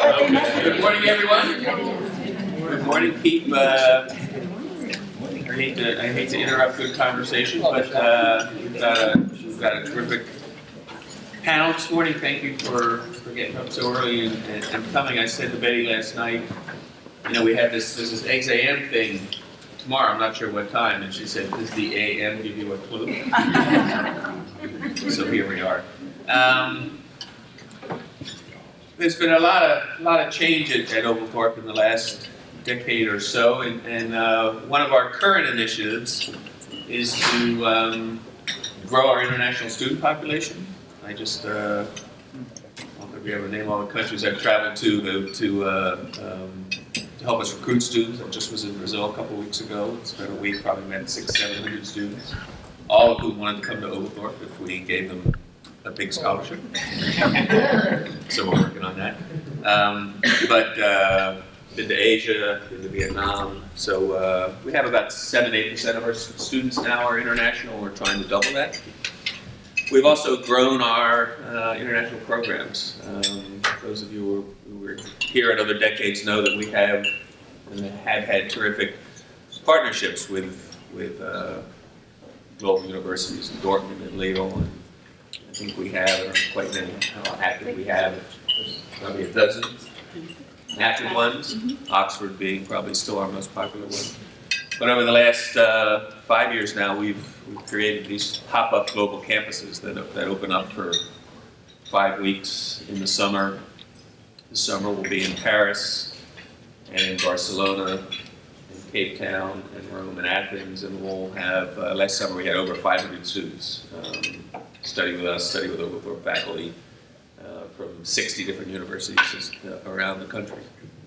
Good morning, everyone. Good morning. Keep. I hate to interrupt good conversation, but we've got a terrific panel this morning. Thank you for getting up so early and coming. I said to Betty last night, you know, we had this 8 a.m. thing tomorrow. I'm not sure what time, and she said, "Does the a.m. give you a clue?" So here we are. There's been a lot of change at Oglethorpe in the last decade or so, and one of our current initiatives is to grow our international student population. I just I don't know if we ever name all the countries I've traveled to help us recruit students. I just was in Brazil a couple weeks ago. Spent a week, probably met 600-700 students, all of whom wanted to come to Oglethorpe if we gave them a big scholarship. So we're working on that. Been to Asia, been to Vietnam. So we have about 7-8% of our students now are international. We're trying to double that. We've also grown our international programs. Those of you who were here in other decades know that we have had terrific partnerships with global universities in Dortmund and Lille. And I think we have, I don't know quite know how active we have, probably a dozen active ones, Oxford being probably still our most popular one. But over the last 5 years now, we've created these pop-up global campuses that open up for 5 weeks in the summer. This summer we'll be in Paris and in Barcelona, in Cape Town, and Rome and Athens, and we'll have, last summer we had over 500 students study with us, study with Oglethorpe faculty from 60 different universities around the country.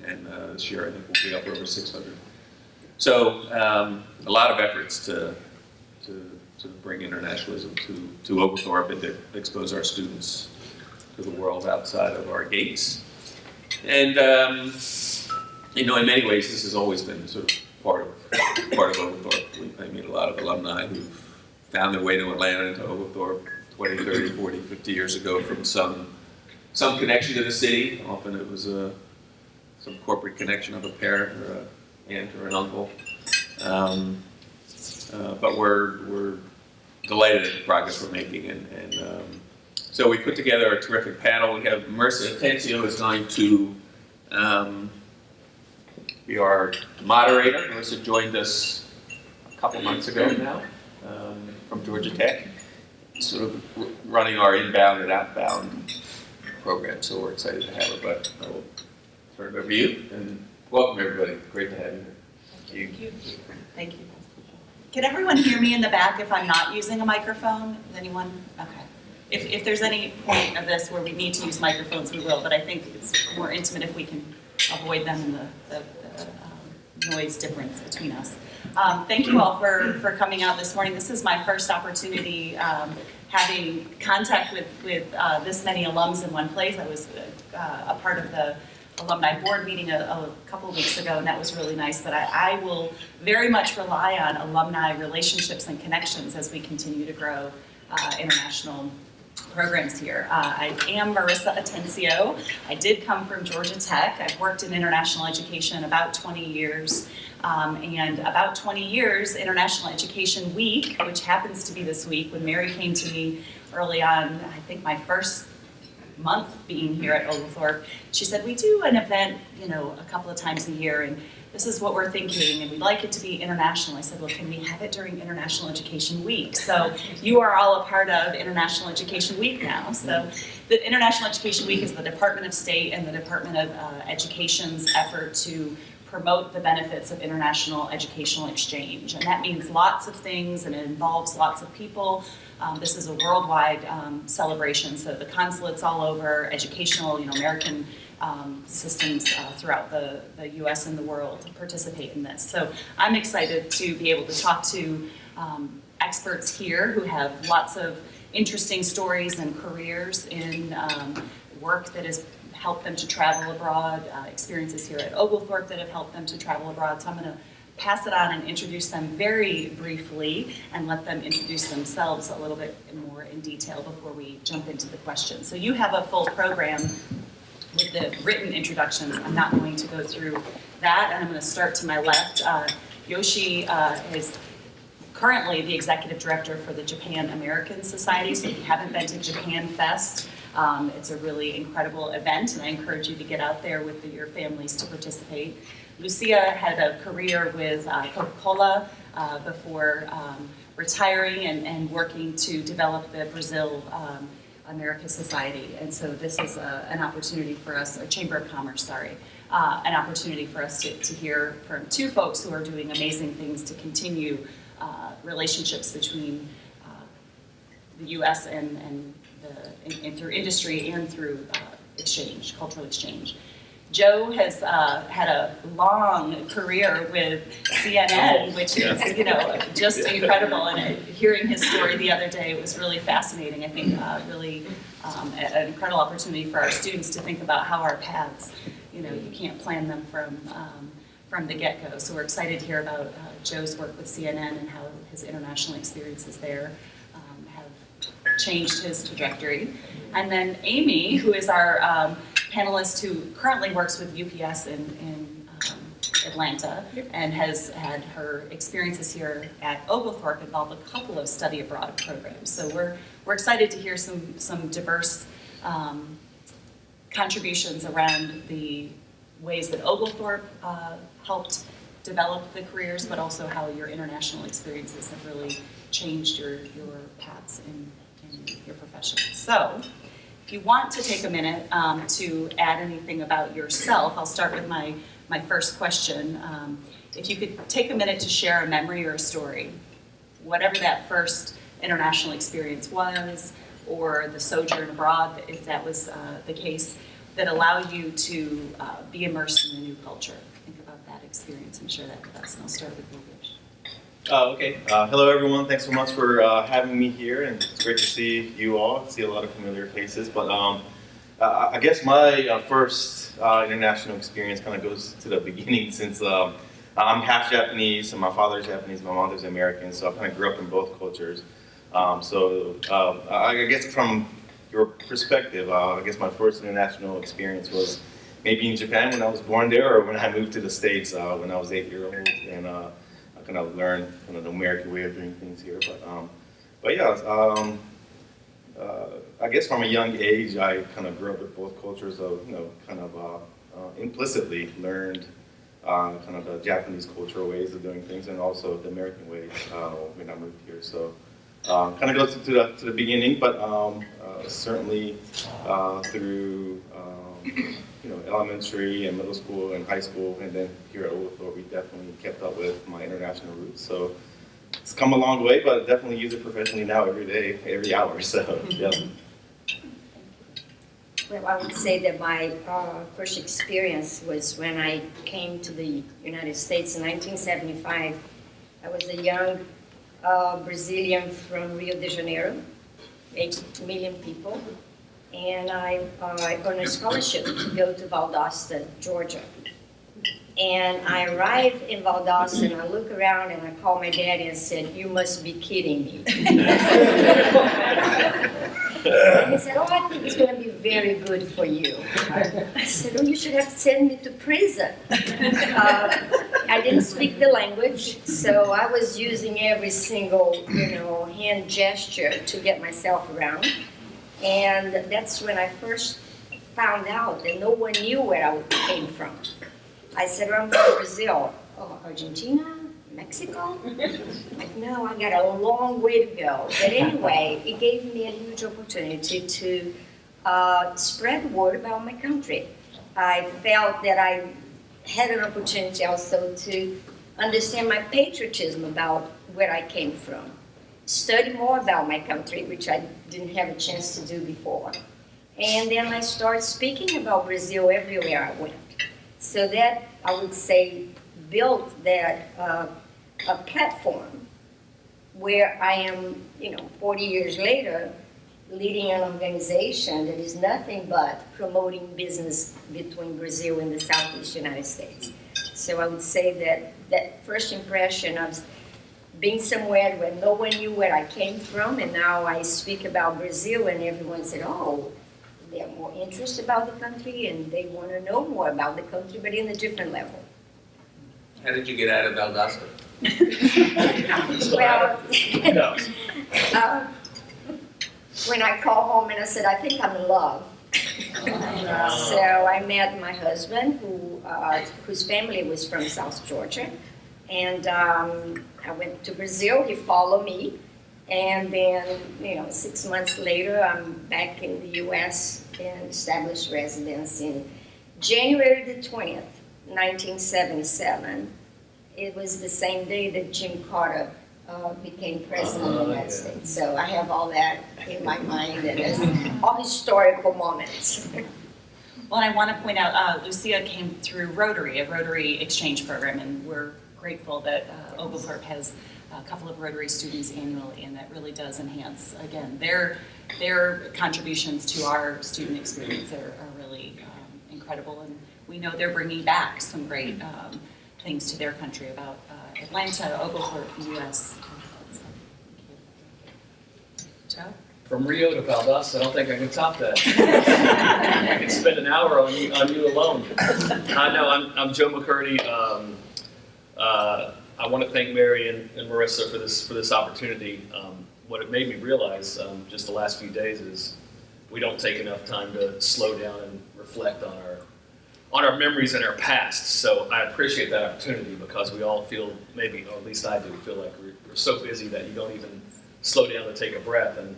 And this year I think we'll be up over 600. So a lot of efforts to bring internationalism to Oglethorpe and to expose our students to the world outside of our gates. And you know, in many ways this has always been sort of part of Oglethorpe. I meet a lot of alumni who've found their way to Atlanta and to Oglethorpe 20, 30, 40, 50 years ago from some connection to the city. Often it was some corporate connection of a parent or an aunt or an uncle. But we're delighted at the progress we're making. And so we put together a terrific panel. We have Marissa Atencio is going to be our moderator. Marissa joined us a couple months ago now from Georgia Tech, sort of running our inbound and outbound program. So we're excited to have her. But I will turn it over to you and welcome everybody. Great to have you here. Thank you. Thank you. Can everyone hear me in the back if I'm not using a microphone? Is anyone? Okay. If there's any point of this where we need to use microphones, we will, but I think it's more intimate if we can avoid them and the noise difference between us. Thank you all for coming out this morning. This is my first opportunity having contact with this many alums in one place. I was a part of the alumni board meeting a couple of weeks ago, and that was really nice. But I will very much rely on alumni relationships and connections as we continue to grow international programs here. I am Marissa Atencio. I did come from Georgia Tech. I've worked in international education about 20 years. And about 20 years, International Education Week, which happens to be this week, when Mary came to me early on, I think my first month being here at Oglethorpe, she said, we do an event, you know, a couple of times a year, and this is what we're thinking, and we'd like it to be international. I said, well, can we have it during International Education Week? So you are all a part of International Education Week now. So the International Education Week is the Department of State and the Department of Education's effort to promote the benefits of international educational exchange. And that means lots of things, and it involves lots of people. This is a worldwide celebration, so the consulates all over, educational, American systems throughout the U.S. and the world participate in this. So I'm excited to be able to talk to experts here who have lots of interesting stories and careers in work that has helped them to travel abroad, experiences here at Oglethorpe that have helped them to travel abroad. So I'm going to pass it on and introduce them very briefly and let them introduce themselves a little bit more in detail before we jump into the questions. So you have a full program with the written introductions. I'm not going to go through that, and I'm going to start to my left. Yoshi is currently the executive director for the Japan American Society, so if you haven't been to Japan Fest, it's a really incredible event, and I encourage you to get out there with your families to participate. Lucia had a career with Coca-Cola before retiring and working to develop the Brazil America Society, and so this is an opportunity for us, or Chamber of Commerce, sorry, an opportunity for us to hear from two folks who are doing amazing things to continue relationships between the U.S. and through industry and through exchange, cultural exchange. Joe has had a long career with CNN, which is, just incredible. And hearing his story the other day was really fascinating. I think really an incredible opportunity for our students to think about how our paths, you can't plan them from the get-go. So we're excited to hear about Joe's work with CNN and how his international experiences there have changed his trajectory. And then Amy, who is our panelist who currently works with UPS in Atlanta and has had her experiences here at Oglethorpe involve a couple of study abroad programs. So we're excited to hear some diverse contributions around the ways that Oglethorpe helped develop the careers, but also how your international experiences have really changed your paths in your profession. So if you want to take a minute to add anything about yourself, I'll start with my first question. If you could take a minute to share a memory or a story, whatever that first international experience was, or the sojourn abroad, if that was the case, that allowed you to be immersed in a new culture. Think about that experience and share that with us. And I'll start with you, Rich. Okay. Hello, everyone. Thanks so much for having me here, and it's great to see you all. See a lot of familiar faces. But I guess my first international experience kind of goes to the beginning, since I'm half Japanese, and my father's Japanese, my mother's American, so I kind of grew up in both cultures. I guess from your perspective, I guess my first international experience was maybe in Japan when I was born there, or when I moved to the States when I was 8 years old, and I kind of learned kind of the American way of doing things here. But yeah, I guess from a young age, I kind of grew up with both cultures, of kind of implicitly learned kind of the Japanese cultural ways of doing things, and also the American ways when I moved here. So kind of goes to the beginning, but certainly through elementary and middle school and high school, and then here at Oglethorpe, we definitely kept up with my international roots. So it's come a long way, but definitely use it professionally now every day, every hour. So yeah. Well, I would say that my first experience was when I came to the United States in 1975. I was a young Brazilian from Rio de Janeiro, 8 million people, and I earned a scholarship to go to Valdosta, Georgia. And I arrived in Valdosta, and I looked around, and I called my daddy and said, "You must be kidding me." And he said, "Oh, I think it's going to be very good for you." I said, "Oh, you should have sent me to prison." I didn't speak the language, so I was using every single, hand gesture to get myself around. And that's when I first found out that no one knew where I came from. I said, "I'm from Brazil." "Oh, Argentina? Mexico?" Like, no, I got a long way to go. But anyway, it gave me a huge opportunity to spread the word about my country. I felt that I had an opportunity also to understand my patriotism about where I came from, study more about my country, which I didn't have a chance to do before. And then I started speaking about Brazil everywhere I went. So that, I would say, built that a platform where I am, 40 years later, leading an organization that is nothing but promoting business between Brazil and the Southeast United States. So I would say that that first impression of being somewhere where no one knew where I came from, and now I speak about Brazil and everyone said, "Oh, they are more interested about the country and they want to know more about the country, but in a different level. How did you get out of Valdosta? Well, No. when I call home and I said, I think I'm in love. So I met my husband, whose family was from South Georgia, and I went to Brazil. He followed me, and then 6 months later, I'm back in the U.S. and established residence in January the 20th, 1977. It was the same day that Jim Carter became president of the United States. So I have all that in my mind, and it's all historical moments. Well, I want to point out, Lucia came through Rotary, a Rotary exchange program, and we're grateful that Oglethorpe has a couple of Rotary students annually, and that really does enhance, again, their contributions to our student experience are really incredible, and we know they're bringing back some great things to their country about Atlanta, Oglethorpe, the U.S. Joe? From Rio to Valdosta, I don't think I can top that. I can spend an hour on you alone. I know, I'm Joe McCurdy. I want to thank Mary and Marissa for this opportunity. What it made me realize just the last few days is we don't take enough time to slow down and reflect on our memories and our past. So I appreciate that opportunity because we all feel, maybe, or at least I do, feel like we're so busy that you don't even slow down to take a breath. And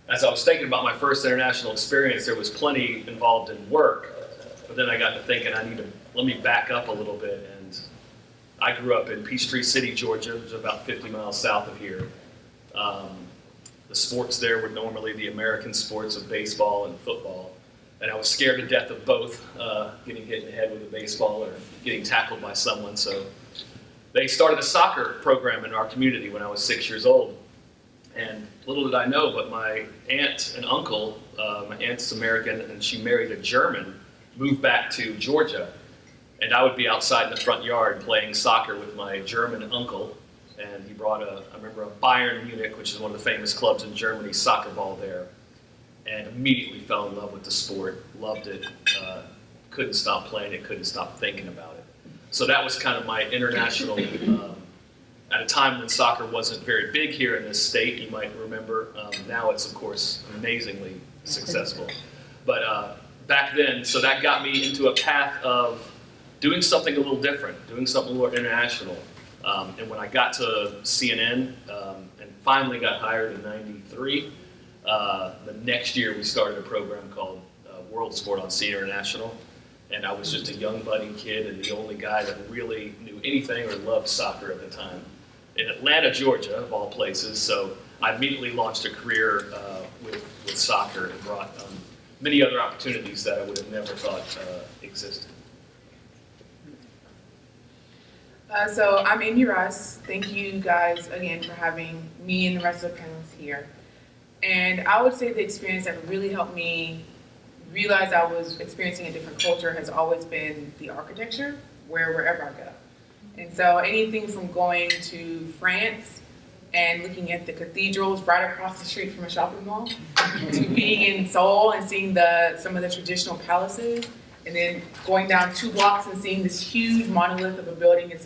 as I was thinking about my first international experience, there was plenty involved in work, but then I got to thinking let me back up a little bit. And I grew up in Peachtree City, Georgia, which is about 50 miles south of here. The sports there were normally the American sports of baseball and football. And I was scared to death of both, getting hit in the head with a baseball or getting tackled by someone. So they started a soccer program in our community when I was 6 years old. And little did I know, but my aunt and uncle, my aunt's American and she married a German, moved back to Georgia. And I would be outside in the front yard playing soccer with my German uncle. And he brought I remember a Bayern Munich, which is one of the famous clubs in Germany, soccer ball there. And immediately fell in love with the sport, loved it, couldn't stop playing it, couldn't stop thinking about it. So that was kind of my international, at a time when soccer wasn't very big here in this state, you might remember. Now it's, of course, amazingly successful. But back then, so that got me into a path of doing something a little different, doing something more international. And when I got to CNN and finally got hired in '93, the next year we started a program called World Sport on Sea International. And I was just a young budding kid and the only guy that really knew anything or loved soccer at the time in Atlanta, Georgia, of all places. So I immediately launched a career with soccer and brought many other opportunities that I would have never thought existed. So I'm Amy Russ. Thank you guys again for having me and the rest of the panelists here. And I would say the experience that really helped me realize I was experiencing a different culture has always been the architecture, wherever I go. And so anything from going to France and looking at the cathedrals right across the street from a shopping mall, to being in Seoul and seeing some of the traditional palaces, and then going down 2 blocks and seeing this huge monolith of a building and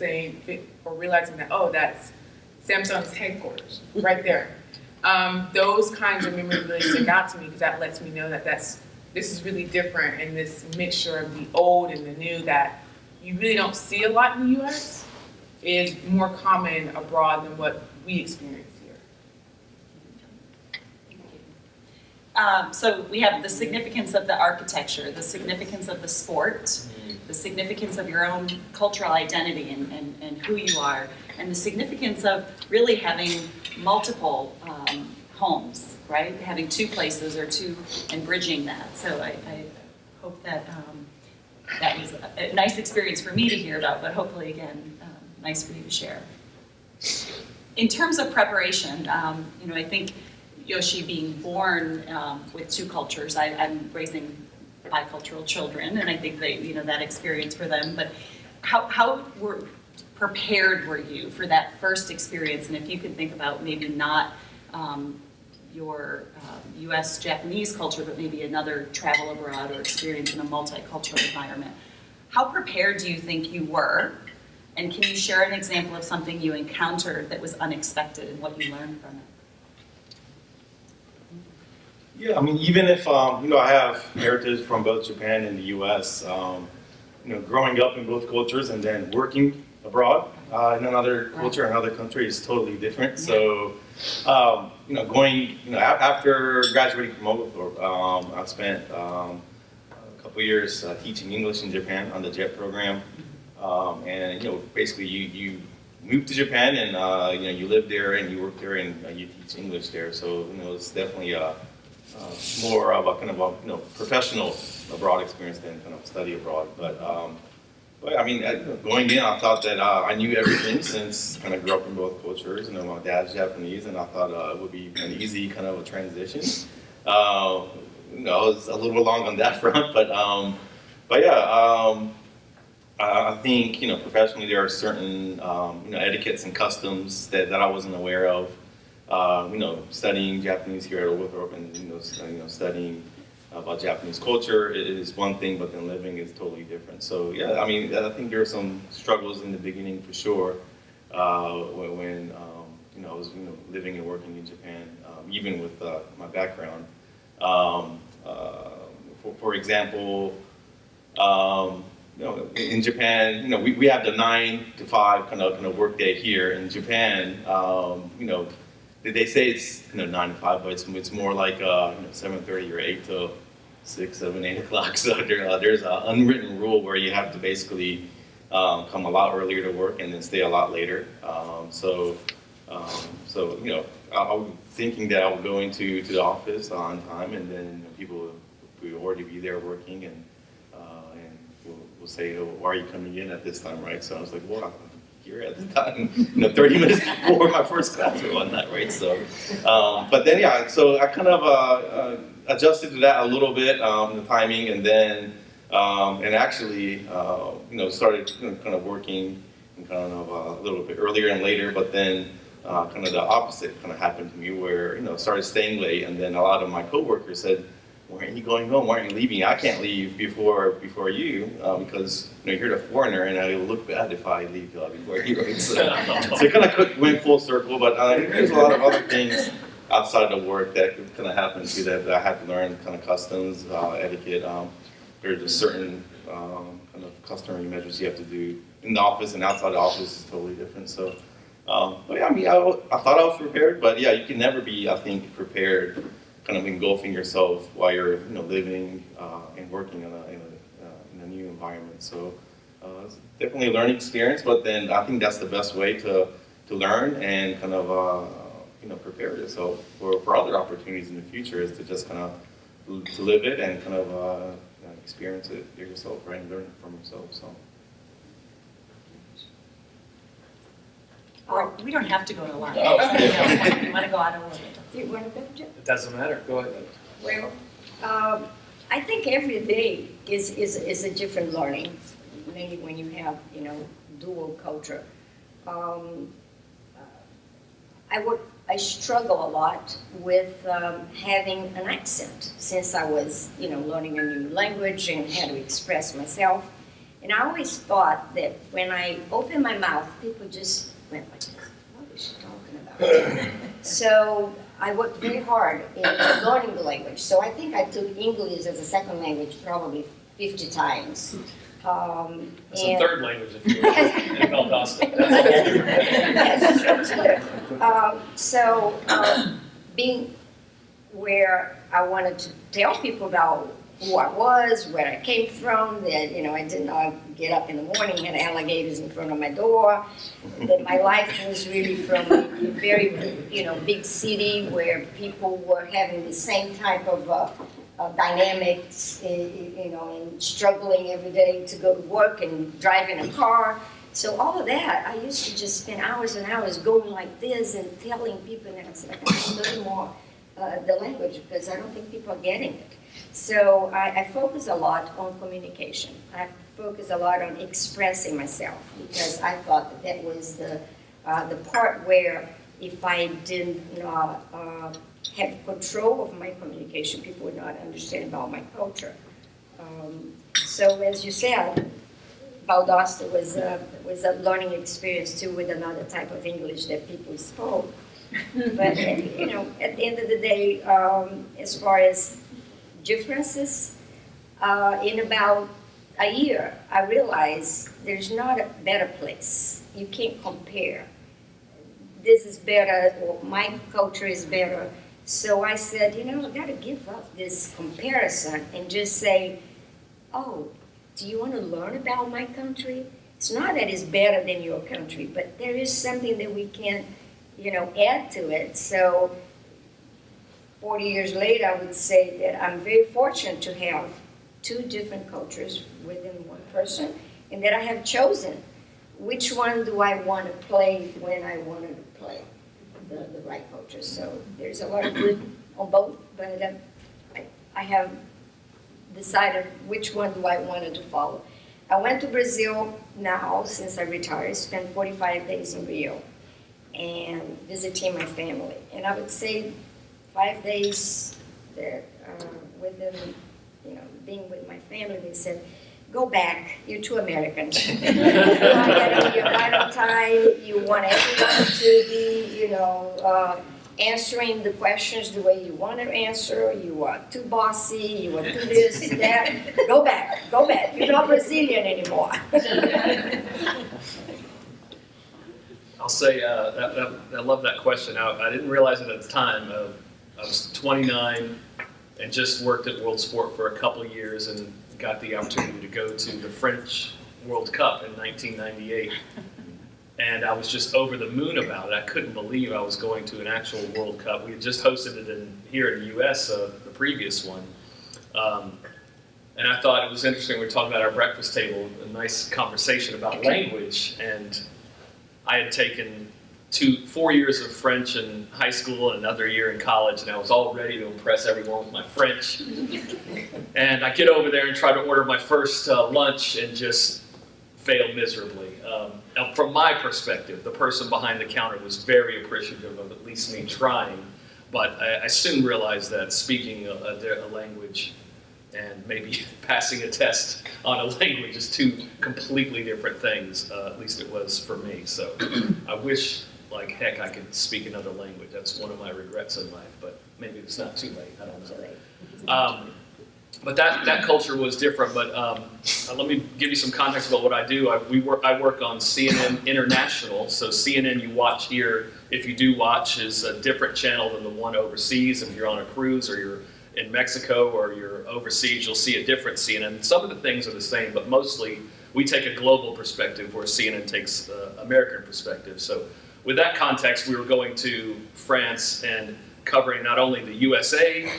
realizing that, oh, that's Samsung's headquarters right there. Those kinds of memories really stick out to me because that lets me know that this is really different, and this mixture of the old and the new that you really don't see a lot in the U.S. is more common abroad than what we experience here. So we have the significance of the architecture, the significance of the sport, the significance of your own cultural identity and who you are, and the significance of really having multiple homes, right? Having 2 places or 2 and bridging that. So I hope that that was a nice experience for me to hear about, but hopefully, again, nice for you to share. In terms of preparation, I think Yoshi being born with 2 cultures, I'm raising bicultural children, and I think that, that experience for them, but how prepared were you for that first experience? And if you could think about maybe not your US Japanese culture, but maybe another travel abroad or experience in a multicultural environment. How prepared do you think you were? And can you share an example of something you encountered that was unexpected and what you learned from it? Yeah, I mean, even if I have heritage from both Japan and the U.S., growing up in both cultures and then working abroad in another culture, another country is totally different. So, going, after graduating from Oglethorpe, I spent a couple years teaching English in Japan on the JET program, and basically you move to Japan and you live there and you work there and you teach English there. So it's definitely more of a kind of a professional abroad experience than kind of study abroad. But I mean, going in, I thought that I knew everything since kind of grew up in both cultures. My dad's Japanese, and I thought it would be an easy kind of a transition. I was a little long on that front, but yeah. I think professionally there are certain etiquettes and customs that I wasn't aware of. Studying Japanese here at Oglethorpe and studying about Japanese culture is one thing, but then living is totally different. So yeah, I mean, I think there are some struggles in the beginning for sure when I was living and working in Japan, even with my background. For example, in Japan, we have the 9 to 5 kind of work day here. In Japan, they say it's 9 to 5, but it's more like 7:30 or 8 to 6, 7, 8 o'clock. So there's an unwritten rule where you have to basically come a lot earlier to work and then stay a lot later. So I was thinking that I would go into the office on time, and then people would already be there working, and we'll say, oh, why are you coming in at this time, right? So I was like, well, I'm here at the time, 30 minutes before my first class or whatnot, right? So, but then, yeah, so I kind of adjusted to that a little bit, the timing, and then, and actually, started kind of working kind of a little bit earlier and later, but then kind of the opposite kind of happened to me where, started staying late, and then a lot of my coworkers said, why aren't you going home? Why aren't you leaving? I can't leave before you because you're the foreigner, and I look bad if I leave before you. Right? So it kind of went full circle. But there's a lot of other things outside of work that kind of happened to that I had to learn, kind of customs, etiquette. There's a certain kind of customary measures you have to do in the office, and outside the office is totally different. So, but yeah, I mean, I thought I was prepared, but yeah, you can never be, I think, prepared. Kind of engulfing yourself while you're living and working in a new environment. So it's definitely a learning experience, but then I think that's the best way to learn and kind of prepare yourself for other opportunities in the future, is to just kind of to live it and kind of experience it yourself, right, and learn it from yourself. So. Or we don't have to go to lunch. Oh. You want to go out a little bit? Do you want to go, Jim? It doesn't matter. Go ahead. Well, I think every day is a different learning, mainly when you have, dual culture. I struggle a lot with having an accent since I was, learning a new language and how to express myself. And I always thought that when I opened my mouth, people just went like, what is she talking about? So I worked very hard in learning the language. So I think I took English as a second language probably 50 times. It's a third language if you will, in Valdosta. That's a whole different thing. Yes, that's true. Being where I wanted to tell people about who I was, where I came from, that, I did not get up in the morning and had alligators in front of my door, that my life was really from a very, big city where people were having the same type of dynamics, and struggling every day to go to work and driving a car. So all of that, I used to just spend hours and hours going like this and telling people, and I said, I can learn more the language because I don't think people are getting it. So I focus a lot on communication. I focus a lot on expressing myself because I thought that was the part where, if I did not have control of my communication, people would not understand about my culture. So as you said, Valdosta was a learning experience too, with another type of English that people spoke. But you know, at the end of the day, as far as differences, in about a year, I realized there's not a better place. You can't compare. This is better, or my culture is better. So I said, you know, I got to give up this comparison and just say, oh, do you want to learn about my country? It's not that it's better than your country, but there is something that we can, you know, add to it. So 40 years later, I would say that I'm very fortunate to have two different cultures within one person, and that I have chosen which one do I want to play when I want to play the right culture. So there's a lot of good on both, but I have decided which one do I want to follow. I went to Brazil now since I retired, spent 45 days in Rio and visiting my family. And I would say 5 days that with them, you know, being with my family, they said, go back, you're too American. You're right on time, you want everyone to be, you know, answering the questions the way you want to answer, you are too bossy, you are too this, that. Go back, you're not Brazilian anymore. I'll say I love that question. I didn't realize it at the time. I was 29 and just worked at World Sport for a couple of years and got the opportunity to go to the French World Cup in 1998. And I was just over the moon about it. I couldn't believe I was going to an actual World Cup. We had just hosted it here in the U.S., the previous one. And I thought it was interesting. We were talking about our breakfast table, a nice conversation about language. And I had taken 4 years of French in high school and another year in college, and I was all ready to impress everyone with my French. And I get over there and try to order my first lunch and just fail miserably. From my perspective, the person behind the counter was very appreciative of at least me trying, but I soon realized that speaking a language and maybe passing a test on a language is two completely different things. At least it was for me. So I wish, like heck, I could speak another language. That's one of my regrets in life, but maybe it's not too late. I don't know. But that culture was different. But let me give you some context about what I do. I work on CNN International. So CNN you watch here, if you do watch, is a different channel than the one overseas. If you're on a cruise or you're in Mexico or you're overseas, you'll see a different CNN. Some of the things are the same, but mostly we take a global perspective where CNN takes American perspective. So with that context, we were going to France and covering not only the USA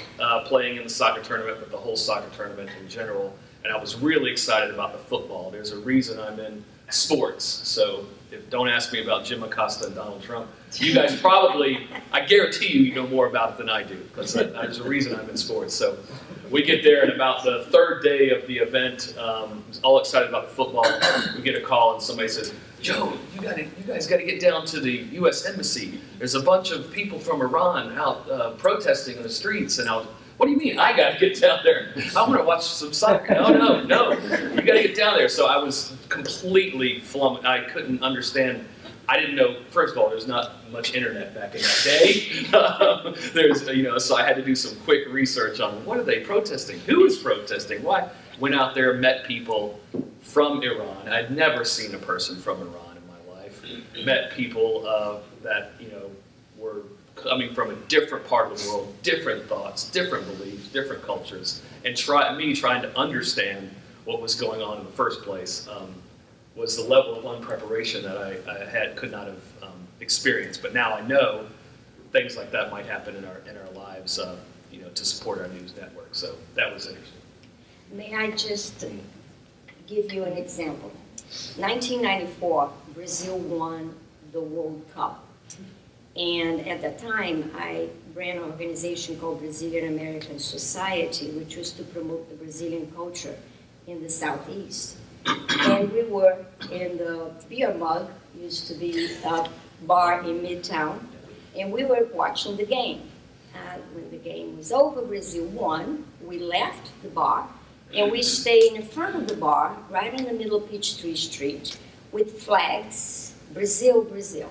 playing in the soccer tournament, but the whole soccer tournament in general. And I was really excited about the football. There's a reason I'm in sports. So don't ask me about Jim Acosta and Donald Trump. You guys probably, I guarantee you know more about it than I do, because there's a reason I'm in sports. So we get there, and about the third day of the event, all excited about the football, we get a call and somebody says, Joe, you guys got to get down to the U.S. Embassy. There's a bunch of people from Iran out protesting in the streets. And I was, what do you mean I got to get down there? I want to watch some soccer. No, you got to get down there. So I was completely flummoxed. I couldn't understand. I didn't know, first of all, there's not much internet back in that day. So I had to do some quick research on what are they protesting? Who is protesting? Why? Went out there, met people from Iran. I'd never seen a person from Iran in my life. Met people that were coming from a different part of the world, different thoughts, different beliefs, different cultures, and trying to understand what was going on in the first place was the level of unpreparation that I could not have experienced. But now I know things like that might happen in our lives, to support our news network. So that was interesting. May I just give you an example? 1994, Brazil won the World Cup. And at that time, I ran an organization called Brazilian American Society, which was to promote the Brazilian culture in the Southeast. And we were in the Beer Mug, used to be a bar in Midtown. and we were watching the game. When the game was over, Brazil won. We left the bar, and we stayed in front of the bar, right in the middle of Peachtree Street, with flags, Brazil, Brazil.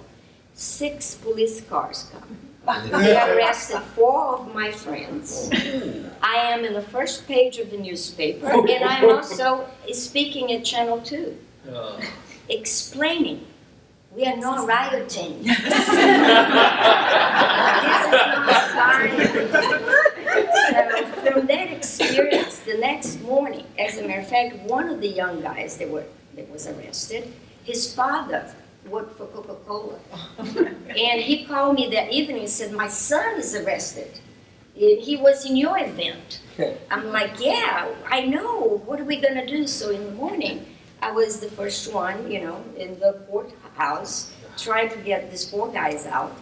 6 police cars come. They arrested 4 of my friends. I am in the first page of the newspaper, and I'm also speaking at Channel 2, explaining we are not rioting. This is not violent. So from that experience, the next morning, as a matter of fact, one of the young guys that was arrested, his father worked for Coca-Cola. And he called me that evening and said, my son is arrested. He was in your event. I'm like, yeah, I know. What are we going to do? So in the morning, I was the first one, in the courthouse, trying to get these 4 guys out.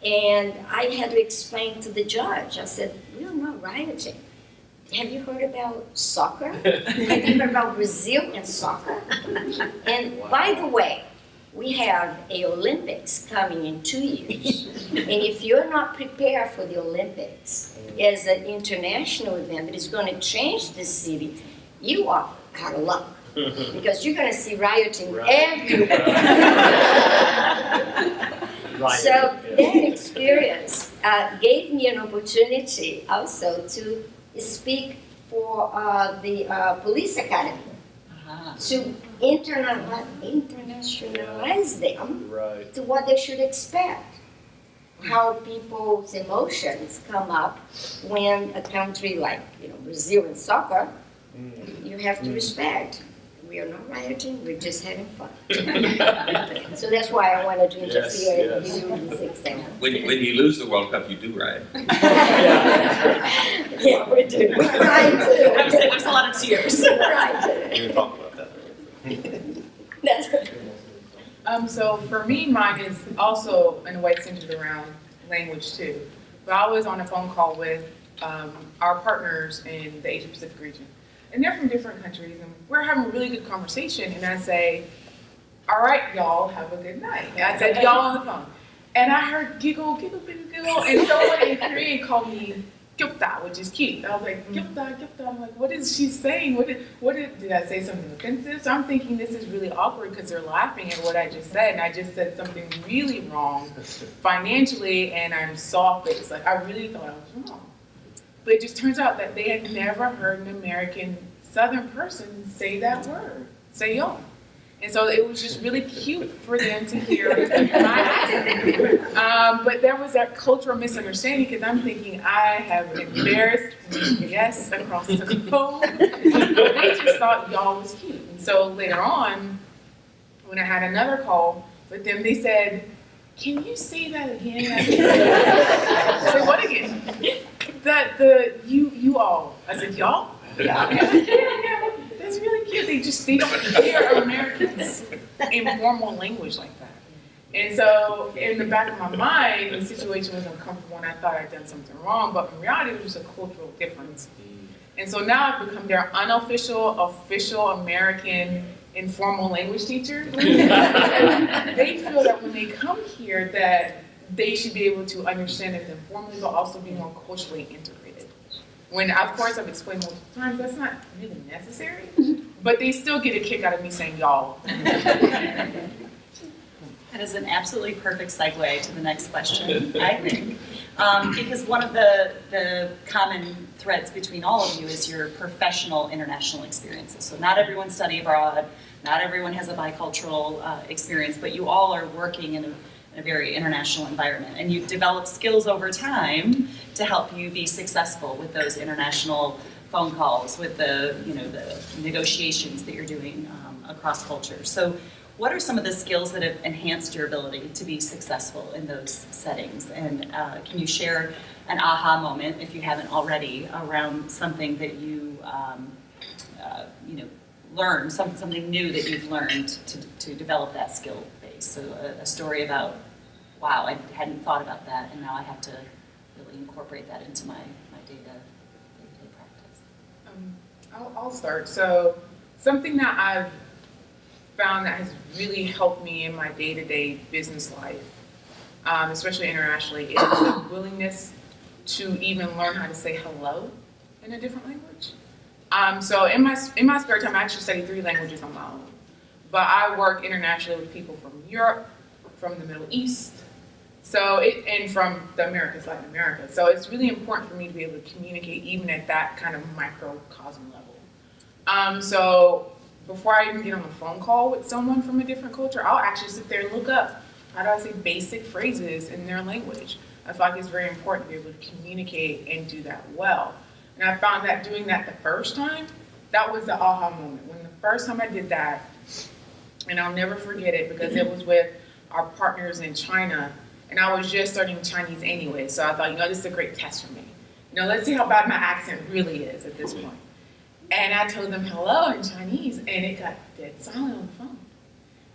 And I had to explain to the judge. I said, we're not rioting. Have you heard about soccer? Have you heard about Brazil and soccer? And by the way, we have a Olympics coming in 2 years. And if you're not prepared for the Olympics as an international event that is going to change the city, you are out of luck. Because you're going to see rioting everywhere. So that experience gave me an opportunity also to speak for the police academy. To internationalize them to what they should expect. How people's emotions come up when a country like Brazil and soccer, you have to respect. We are not rioting, we're just having fun. So that's why I wanted to interfere and give you this example. When you lose the World Cup, you do riot. Yeah, we do. We cry too. I would say there's a lot of tears. We cry too. We didn't talk about that. That's So for me, mine is also in a way centered around language too. But I was on a phone call with our partners in the Asia Pacific region. And they're from different countries, and we're having a really good conversation. And I say, all right, y'all, have a good night. And I said, y'all on the phone. And I heard giggle, giggle, giggle, giggle. And someone in Korean called me gyopda, which is cute. I was like, gyopda, gyopda. I'm like, what is she saying? Did I say something offensive? So I'm thinking this is really awkward because they're laughing at what I just said. And I just said something really wrong financially, and I'm soft-faced. Like, I really thought I was wrong. But it just turns out that they had never heard an American Southern person say that word, say y'all. And so it was just really cute for them to hear my accent. But there was that cultural misunderstanding because I'm thinking I have embarrassed yes across the globe. They just thought y'all was cute. And so later on, when I had another call with them, they said, can you say that again? I said, what again? That you all. I said, y'all? Yeah. That's really cute. They don't hear Americans in formal language like that. And so in the back of my mind, the situation was uncomfortable and I thought I'd done something wrong, but in reality it was just a cultural difference. And so now I've become their unofficial, official American informal language teacher. They feel that when they come here that they should be able to understand it informally, but also be more culturally integrated. When, of course, I've explained multiple times, that's not really necessary, but they still get a kick out of me saying y'all. That is an absolutely perfect segue to the next question, I think. Because one of the common threads between all of you is your professional international experiences. So not everyone studied abroad, not everyone has a bicultural experience, but you all are working in a very international environment. And you've developed skills over time to help you be successful with those international phone calls, with the negotiations that you're doing across cultures. So what are some of the skills that have enhanced your ability to be successful in those settings? And can you share an aha moment, if you haven't already, around something that you learned, something new that you've learned to develop that skill base? So a story about, wow, I hadn't thought about that, and now I have to really incorporate that into my day-to-day practice. I'll start. So something that I've found that has really helped me in my day-to-day business life especially internationally, is the willingness to even learn how to say hello in a different language. So in my spare time, I actually study 3 languages on my own. But I work internationally with people from Europe, from the Middle East, and from the Americas, Latin America. So it's really important for me to be able to communicate even at that kind of microcosm level. So before I even get on a phone call with someone from a different culture, I'll actually sit there and look up how do I say basic phrases in their language. I feel like it's very important to be able to communicate and do that well. And I found that doing that the first time, that was the aha moment. When the first time I did that, and I'll never forget it because it was with our partners in China, and I was just studying Chinese anyway, so I thought, this is a great test for me. Let's see how bad my accent really is at this point. And I told them hello in Chinese, and it got dead silent on the phone.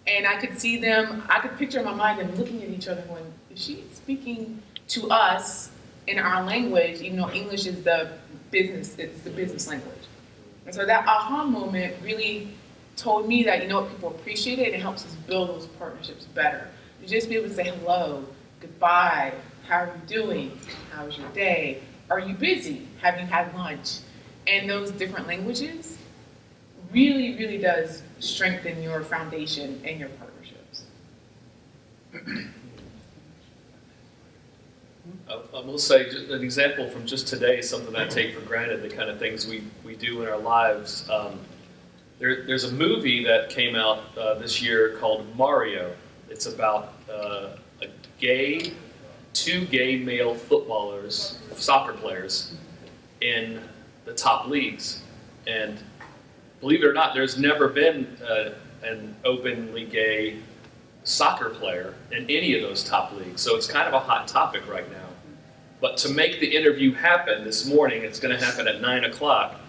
And I could see them, I could picture in my mind them looking at each other going, is she speaking to us in our language, even though English is the business language. And so that aha moment really told me that, people appreciate it and it helps us build those partnerships better. To just be able to say hello, goodbye, how are you doing, how was your day, are you busy, have you had lunch? And those different languages really, really does strengthen your foundation and your partnerships. I will say just an example from just today, something I take for granted, the kind of things we do in our lives. There's a movie that came out this year called Mario. It's about two gay male footballers, soccer players, in the top leagues. And believe it or not, there's never been an openly gay soccer player in any of those top leagues. So it's kind of a hot topic right now. But to make the interview happen this morning, it's going to happen at 9 o'clock.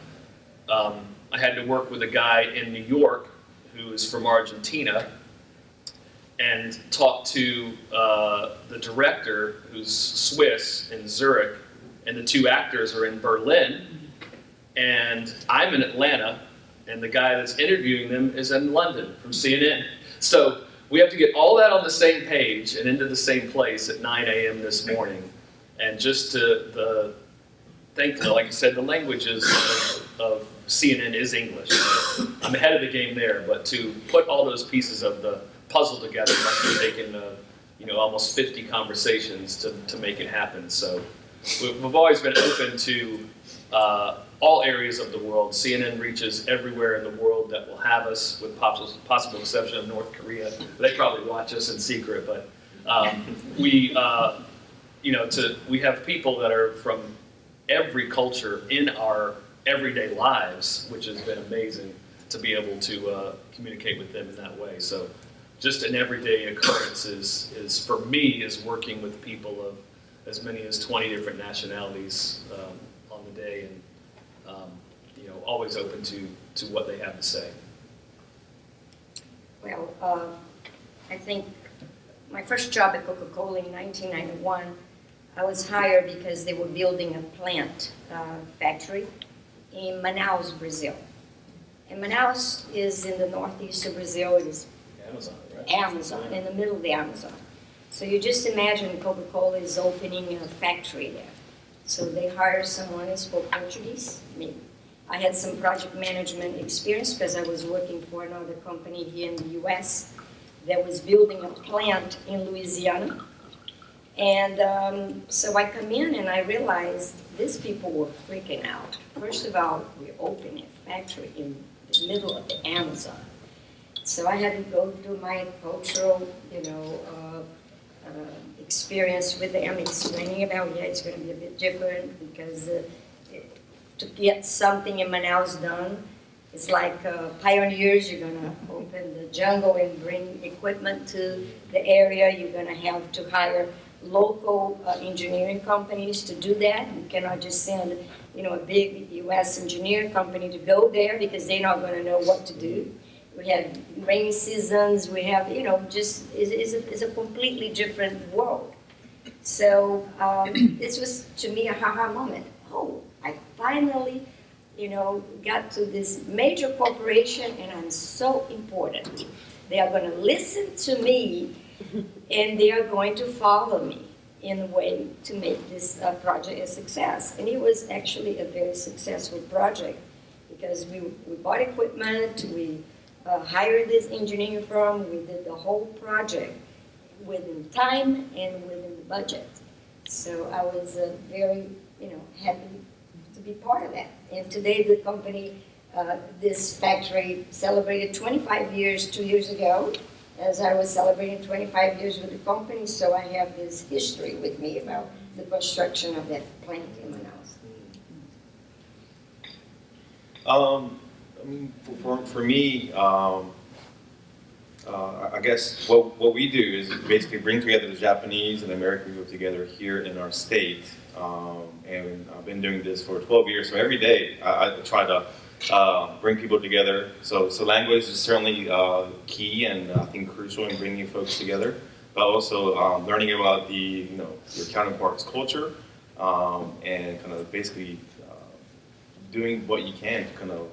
I had to work with a guy in New York who is from Argentina and talk to the director who's Swiss in Zurich, and the 2 actors are in Berlin, and I'm in Atlanta, and the guy that's interviewing them is in London from CNN. So we have to get all that on the same page and into the same place at 9 a.m. this morning. And just thankfully, like I said, the language of CNN is English. So I'm ahead of the game there, but to put all those pieces of the puzzle together must have taken almost 50 conversations to make it happen. So we've always been open to all areas of the world. CNN reaches everywhere in the world that will have us, with possible exception of North Korea. They probably watch us in secret, but we have people that are from every culture in our everyday lives, which has been amazing to be able to communicate with them in that way. So just an everyday occurrence is for me, is working with people of as many as 20 different nationalities on the day, and always open to what they have to say. Well, I think my first job at Coca-Cola in 1991, I was hired because they were building a plant factory in Manaus, Brazil. And Manaus is in the northeast of Brazil. It is Amazon, right? Amazon, in the middle of the Amazon. So you just imagine Coca-Cola is opening a factory there. So they hired someone who spoke Portuguese, me. I had some project management experience because I was working for another company here in the US that was building a plant in Louisiana. And so I come in and I realized these people were freaking out. First of all, we're opening a factory in the middle of the Amazon. So I had to go through my cultural, experience with them, explaining about, it's going to be a bit different because to get something in Manaus done, it's like pioneers. You're going to open the jungle and bring equipment to the area. You're going to have to hire local engineering companies to do that. You cannot just send, a big U.S. engineering company to go there because they're not going to know what to do. We have rainy seasons. We have, it's a completely different world. So this was, to me, a ha-ha moment. Oh, I finally, got to this major corporation, and I'm so important. They are going to listen to me and they are going to follow me in a way to make this project a success. And it was actually a very successful project because we bought equipment, we hired this engineering firm, we did the whole project within time and within the budget. So I was very, happy to be part of that. And today the company, this factory celebrated 25 years 2 years ago, as I was celebrating 25 years with the company, so I have this history with me about the construction of that plant in Manaus. I mean, for me, I guess what we do is basically bring together the Japanese and American people together here in our state. And I've been doing this for 12 years, so every day I try to bring people together. So language is certainly key and I think crucial in bringing folks together, but also learning about your counterpart's culture and kind of basically doing what you can to kind of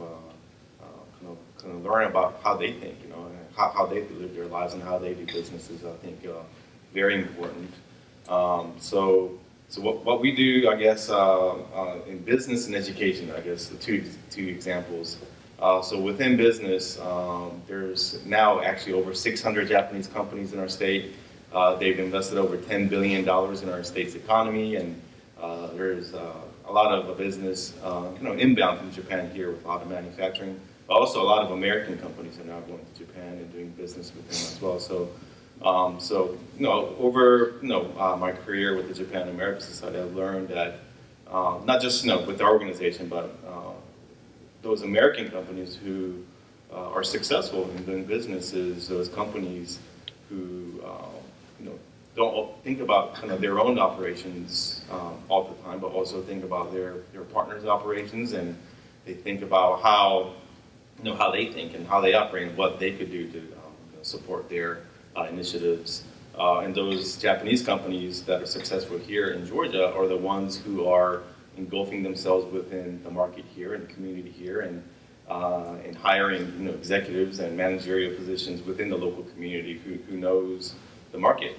learn about how they think, and how they live their lives and how they do business is, I think, very important. So what we do, I guess, in business and education, I guess, the two examples. So within business, there's now actually over 600 Japanese companies in our state. They've invested over $10 billion in our state's economy, and there's a lot of business, inbound from Japan here with auto manufacturing. But also a lot of American companies are now going to Japan and doing business with them as well. So over my career with the Japan American Society, I've learned that not just with the organization, but those American companies who are successful in doing businesses, those companies who don't think about kind of their own operations all the time, but also think about their partners' operations, and they think about how they think and how they operate and what they could do to support their initiatives. And those Japanese companies that are successful here in Georgia are the ones who are engulfing themselves within the market here and the community here, and hiring executives and managerial positions within the local community who knows the market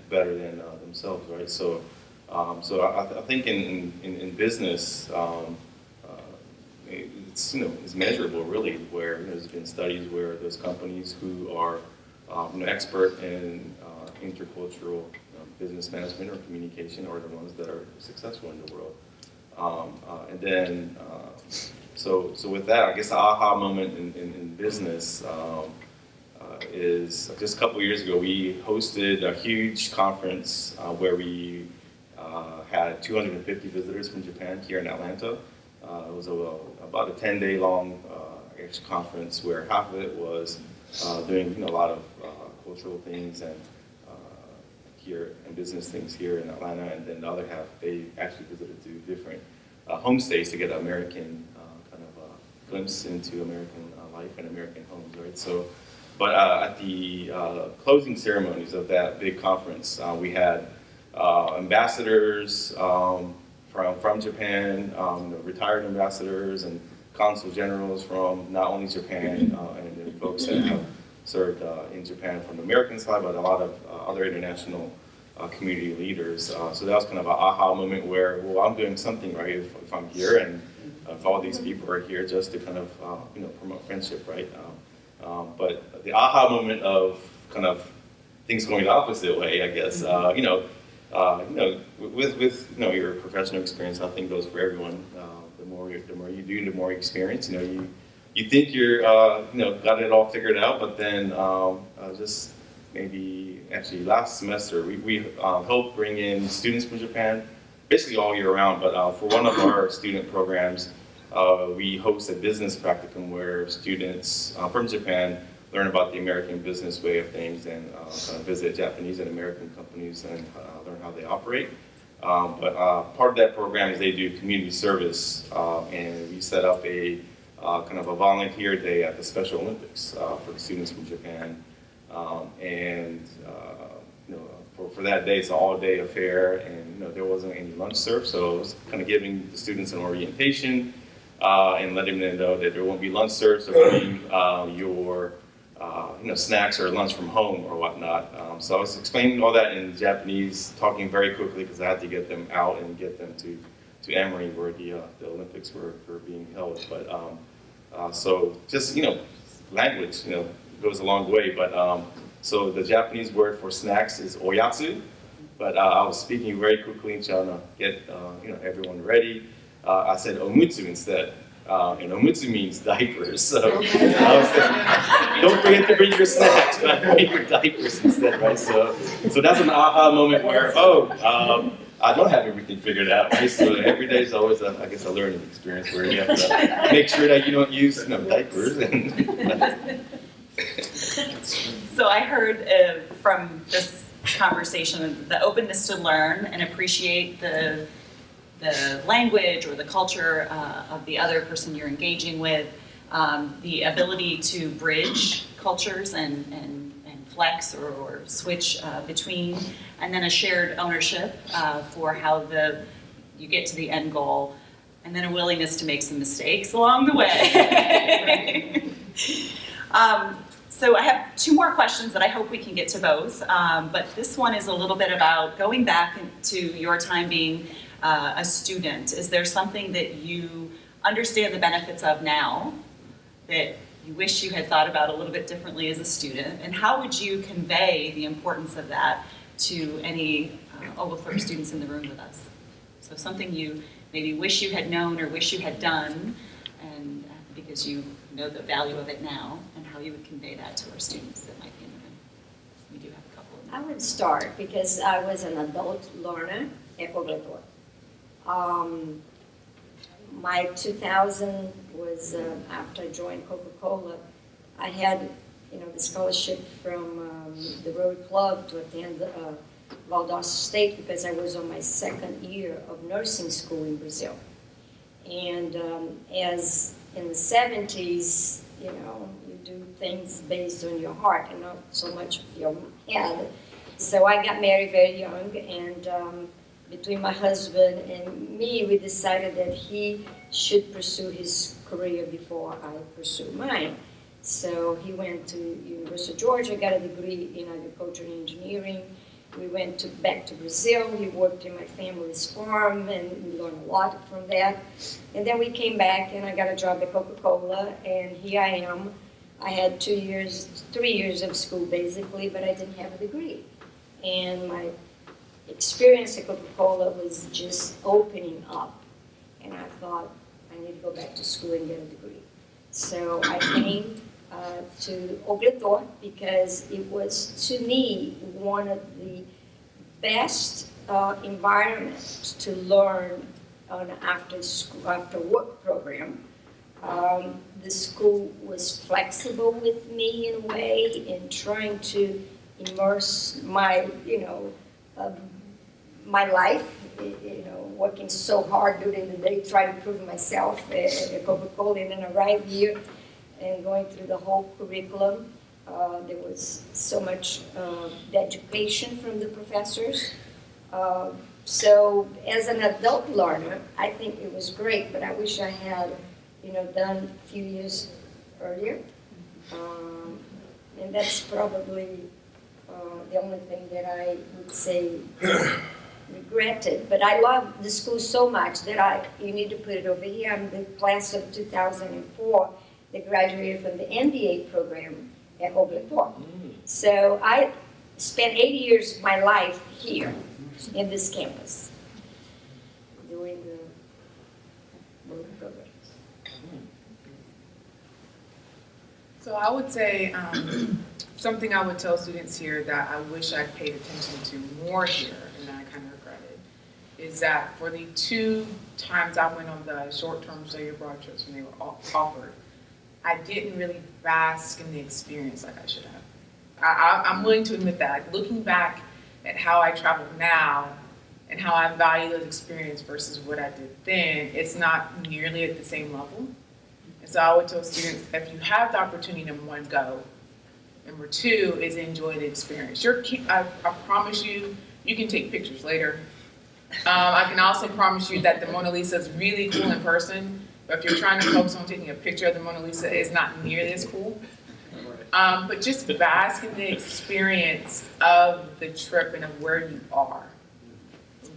better than themselves, right? So I think in business, it's measurable really, where there's been studies where those companies who are expert in intercultural business management or communication are the ones that are successful in the world. And then, so with that, I guess the aha moment in business is just a couple years ago, we hosted a huge conference where we had 250 visitors from Japan here in Atlanta. It was about a 10-day long conference where half of it was doing a lot of cultural things and here and business things here in Atlanta, and then the other half they actually visited to different homestays to get an American kind of glimpse into American life and American homes, right? So, but at the closing ceremonies of that big conference, we had ambassadors from Japan, retired ambassadors and consul generals from not only Japan and folks that have served in Japan from the American side, but a lot of other international community leaders. So that was kind of an aha moment where, well, I'm doing something right if I'm here, and if all these people are here just to kind of promote friendship, right? But the aha moment of kind of things going the opposite way, I guess, with your professional experience, I think goes for everyone. The more you do, the more experience. You think you're got it all figured out, but then just maybe actually last semester we helped bring in students from Japan, basically all year round. But for one of our student programs, we host a business practicum where students from Japan learn about the American business way of things and kind of visit Japanese and American companies and learn how they operate. But part of that program is they do community service, and we set up a kind of a volunteer day at the Special Olympics for the students from Japan. For that day, it's an all-day affair, and there wasn't any lunch served, so it was kind of giving the students an orientation and letting them know that there won't be lunch served. So bring your snacks or lunch from home or whatnot. So I was explaining all that in Japanese, talking very quickly because I had to get them out and get them to Emory where the Olympics were being held. But so just language goes a long way. But so the Japanese word for snacks is oyatsu. But I was speaking very quickly and trying to get everyone ready. I said omutsu instead. And omutsu means diapers. So I was saying, don't forget to bring your snacks, but bring your diapers instead, right? So that's an aha moment where, I don't have everything figured out, right? So every day is always, a learning experience where you have to make sure that you don't use diapers. So I heard from this conversation the openness to learn and appreciate the language or the culture of the other person you're engaging with, the ability to bridge cultures and flex or switch between, and then a shared ownership for how you get to the end goal, and then a willingness to make some mistakes along the way. So I have two more questions that I hope we can get to both, but this one is a little bit about going back to your time being a student. Is there something that you understand the benefits of now that you wish you had thought about a little bit differently as a student? And how would you convey the importance of that to any Oglethorpe students in the room with us? So something you maybe wish you had known or wish you had done, and because you know the value of it now, and how you would convey that to our students that might be in the room. We do have a couple of them. I would start because I was an adult learner at Oglethorpe. My 2000 was after I joined Coca-Cola. I had, the scholarship from the Rotary Club to attend Valdosta State because I was on my second year of nursing school in Brazil. And as in the 70s, you do things based on your heart and not so much your head. So I got married very young, and between my husband and me, we decided that he should pursue his career before I pursue mine. So he went to University of Georgia, got a degree in agriculture and engineering. We went back to Brazil. He worked in my family's farm, and we learned a lot from that. And then we came back, and I got a job at Coca-Cola, and here I am. I had 3 years of school basically, but I didn't have a degree. And my experience at Coca-Cola was just opening up, and I thought I need to go back to school and get a degree. So I came to Oglethorpe because it was, to me, one of the best environments to learn on after work program. The school was flexible with me in a way, in trying to immerse my, my life, working so hard during the day, trying to prove myself at Coca-Cola, and then arrive here and going through the whole curriculum. There was so much education from the professors. So as an adult learner, I think it was great, but I wish I had, done a few years earlier. And that's probably the only thing that I would say regretted. But I love the school so much that you need to put it over here. I'm the class of 2004 that graduated from the MBA program at Oglethorpe. So I spent 8 years of my life here in this campus doing the work programs. So I would say something I would tell students here that I wish I'd paid attention to more here, and that I kind of regretted, is that for the 2 times I went on the short-term study abroad trips when they were offered, I didn't really bask in the experience like I should have. I'm willing to admit that. Like, looking back at how I travel now and how I value those experiences versus what I did then, it's not nearly at the same level. And so I would tell students, if you have the opportunity, number 1, go. Number 2 is enjoy the experience. I promise you, you can take pictures later. I can also promise you that the Mona Lisa is really cool in person, but if you're trying to focus on taking a picture of the Mona Lisa, it's not nearly as cool. But just bask in the experience of the trip and of where you are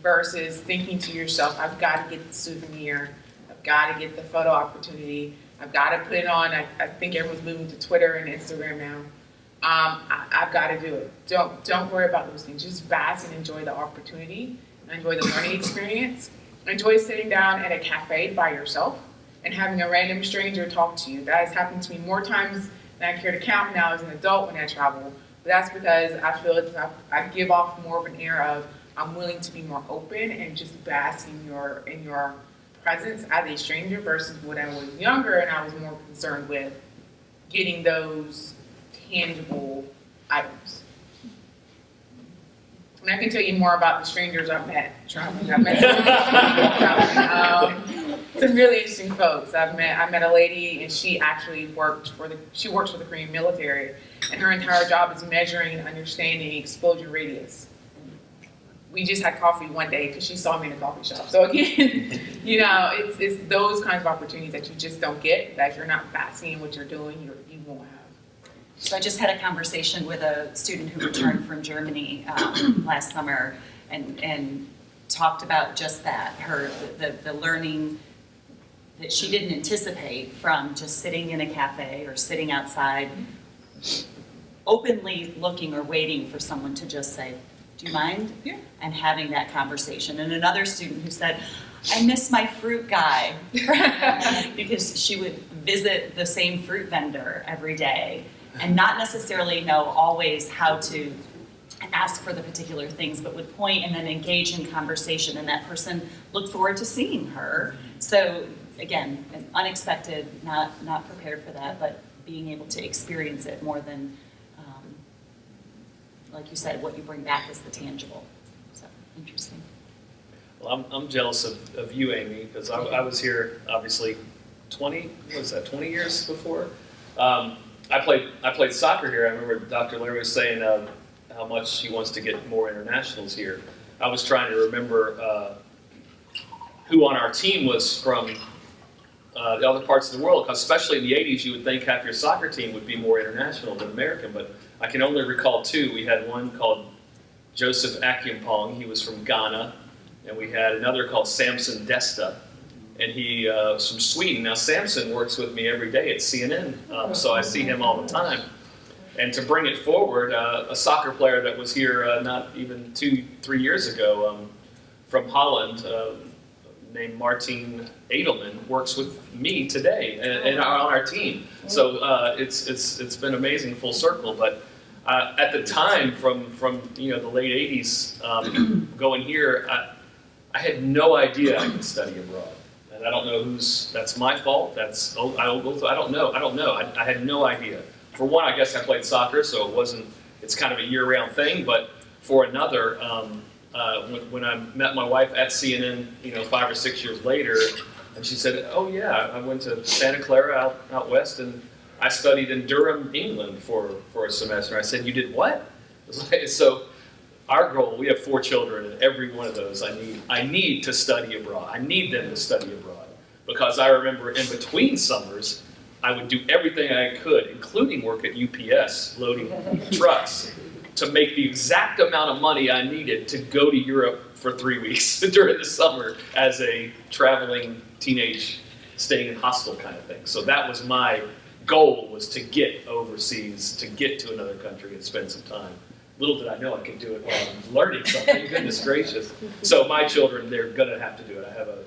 versus thinking to yourself, I've got to get the souvenir, I've got to get the photo opportunity, I've got to put it on. I think everyone's moving to Twitter and Instagram now. I've got to do it. Don't worry about those things. Just bask and enjoy the opportunity, enjoy the learning experience. Enjoy sitting down at a cafe by yourself and having a random stranger talk to you. That has happened to me more times than I care to count now as an adult when I travel. But that's because I feel I give off more of an air of I'm willing to be more open and just bask in your presence as a stranger versus when I was younger and I was more concerned with getting those tangible items. And I can tell you more about the strangers I've met traveling. I've met some really interesting folks. I met a lady, and she actually works for the Korean military, and her entire job is measuring and understanding exposure radius. We just had coffee one day because she saw me in a coffee shop. So again, it's those kinds of opportunities that you just don't get. That if you're not basking in what you're doing, you won't have. So I just had a conversation with a student who returned from Germany last summer and talked about just that, the learning that she didn't anticipate from just sitting in a cafe or sitting outside, openly looking or waiting for someone to just say, do you mind? Yeah. And having that conversation. And another student who said, I miss my fruit guy, because she would visit the same fruit vendor every day and not necessarily know always how to ask for the particular things, but would point and then engage in conversation, and that person looked forward to seeing her. So again, unexpected, not prepared for that, but being able to experience it more than, like you said, what you bring back is the tangible. So interesting. Well, I'm jealous of you, Amy, because I was here obviously 20 years before. I played soccer here. I remember Dr. Larry was saying how much he wants to get more internationals here. I was trying to remember who on our team was from the other parts of the world, because especially in the 80s, you would think half your soccer team would be more international than American, but I can only recall two. We had one called Joseph Akyompong. He was from Ghana, and we had another called Samson Desta, and he was from Sweden. Now, Samson works with me every day at CNN, so I see him all the time. And to bring it forward, a soccer player that was here not even 2-3 years ago from Holland, named Martin Edelman, works with me today and on our team. So it's been amazing full circle. But at the time, from the late 80s, going here, I had no idea I could study abroad. And I don't know that's my fault. I don't know. I had no idea. For one, I guess I played soccer, so it's kind of a year-round thing. But for another, when I met my wife at CNN, 5 or 6 years later, and she said, "Oh yeah, I went to Santa Clara out west, and I studied in Durham, England for a semester." I said, "You did what?" So our goal, we have 4 children, and every one of those I need to study abroad. I need them to study abroad, because I remember in between summers, I would do everything I could, including work at UPS, loading trucks, to make the exact amount of money I needed to go to Europe for 3 weeks during the summer as a traveling teenage, staying in hostel kind of thing. So that was my goal, was to get overseas, to get to another country and spend some time. Little did I know I could do it while I'm learning something, goodness gracious. So my children, they're gonna have to do it. I have a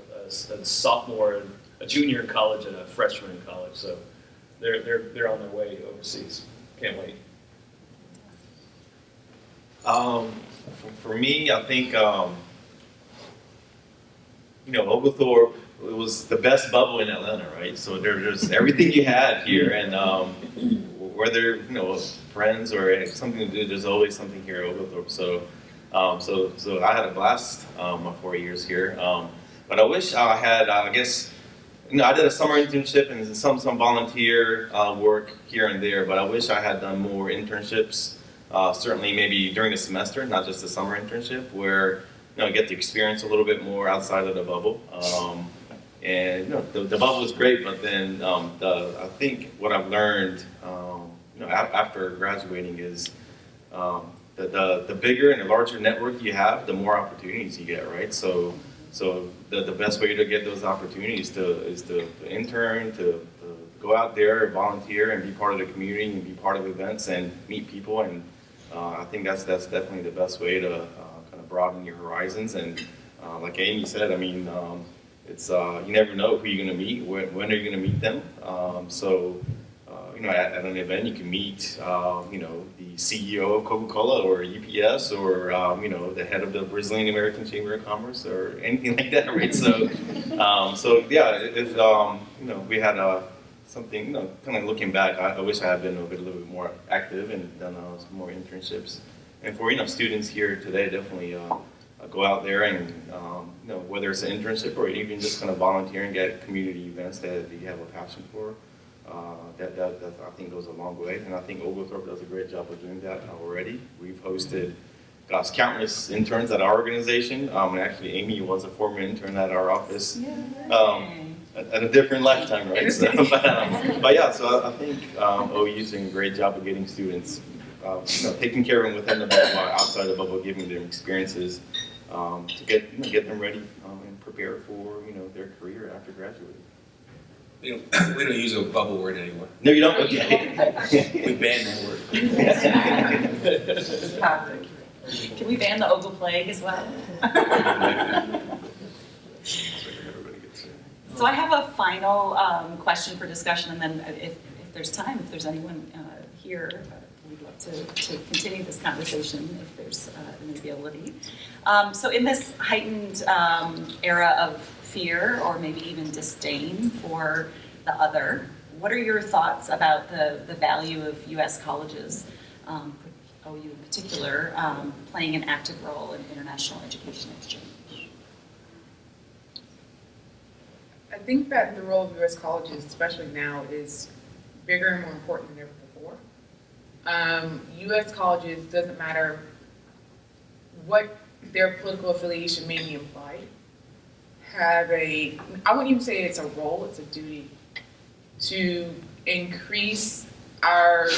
sophomore, and a junior in college, and a freshman in college. So they're on their way overseas. Can't wait. For me, I think, Oglethorpe, it was the best bubble in Atlanta, right? So there's everything you had here, and whether, friends or something to do, there's always something here at Oglethorpe. So I had a blast my 4 years here. But I wish I had, I did a summer internship and some volunteer work here and there, but I wish I had done more internships. Certainly maybe during the semester, not just the summer internship, where get to experience a little bit more outside of the bubble. And the bubble is great, but then I think what I've learned after graduating is the bigger and the larger network you have, the more opportunities you get, right? So the best way to get those opportunities is to intern, to go out there, volunteer, and be part of the community, and be part of events, and meet people. And I think that's definitely the best way to kind of broaden your horizons. And like Amy said, I mean, it's you never know who you're going to meet, when are you going to meet them. At an event, you can meet, the CEO of Coca-Cola or UPS or, the head of the Brazilian American Chamber of Commerce or anything like that, right? So if we had something, kind of looking back, I wish I had been a little bit more active and done some more internships. And for, students here today, definitely go out there and, whether it's an internship or even just kind of volunteering at community events that you have a passion for. That I think goes a long way, and I think Oglethorpe does a great job of doing that already. We've hosted, countless interns at our organization, and actually Amy was a former intern at our office at a different lifetime, right? So, but yeah, so I think OU's doing a great job of getting students, taking care of them within the bubble, outside the bubble, giving them experiences to get them ready and prepare for their career after graduating. We don't use a bubble word anymore. No, you don't? Okay. We banned that word. Can we ban the Ogle plague as well? So I have a final question for discussion, and then if there's time, if there's anyone here, we'd love to continue this conversation if there's an ability. So in this heightened era of fear or maybe even disdain for the other, what are your thoughts about the value of U.S. colleges, OU in particular, playing an active role in international education exchange? I think that the role of U.S. colleges, especially now, is bigger and more important than ever before. U.S. colleges, doesn't matter what their political affiliation may be implied, have I wouldn't even say it's a role, it's a duty to increase our